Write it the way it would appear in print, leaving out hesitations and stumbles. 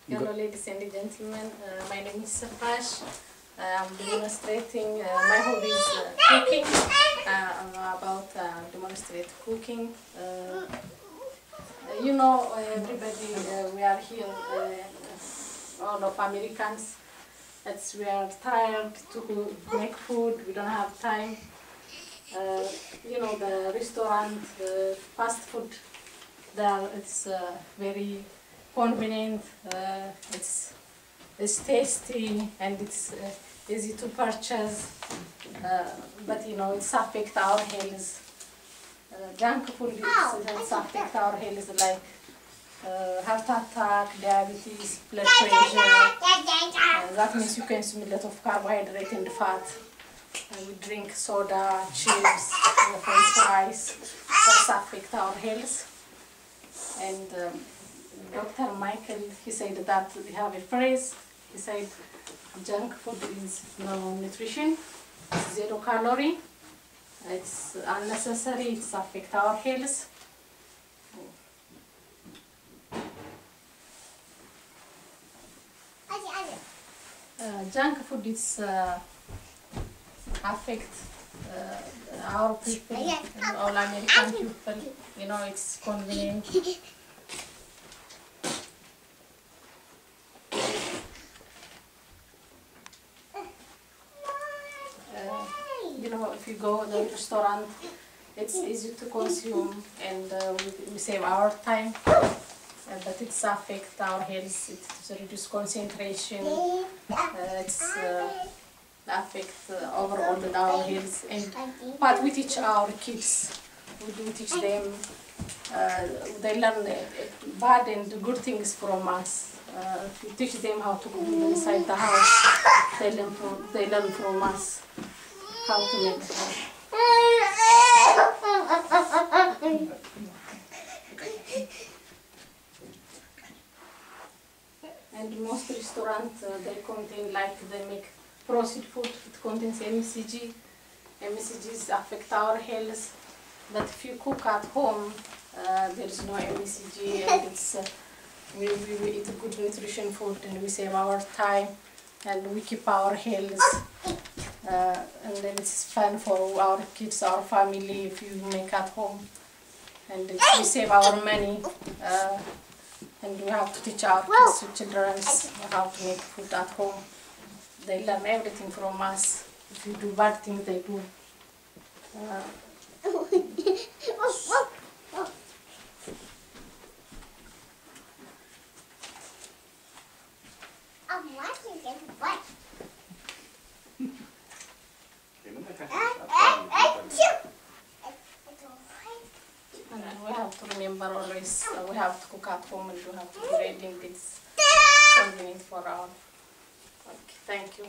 Hello, ladies and gentlemen. My name is Safash. I'm demonstrating my hobby is cooking. I'm about demonstrate cooking. You know, everybody, we are here, all of Americans. We are tired to make food. We don't have time. You know, the restaurant, fast food, there it's very convenient. It's tasty and it's easy to purchase. But you know, it's affect our health. Junk food it's affect our health like heart attack, diabetes, blood pressure. That means you consume a lot of carbohydrate and fat. We drink soda, chips, French fries. That affect our health. And Dr. Michael, he said that we have a phrase. He said junk food is no nutrition, it's 0 calorie, it's unnecessary, it's affect our health. Junk food is affect our people, all American people. You know, it's convenient. You know, if you go to the restaurant, it's easy to consume and we save our time. But it's affect our health. It's reduce concentration. It's affect overall our health. And but we teach our kids. We do teach them. They learn bad and good things from us. If we teach them how to cook inside the house, they learn from us how to make food. And most restaurants, they contain, like they make processed food, it contains MSG. MSGs affect our health, but if you cook at home, there is no MSG and it's, we eat good nutrition food and we save our time and we keep our health. And then it's fun for our kids, our family, if you make at home. And we save our money. And we have to teach our kids, children, how to make food at home. They learn everything from us. If you do bad things, they do. And we have to remember always, we have to cook at home and we have to be ready and it's convenient for our. Okay, thank you.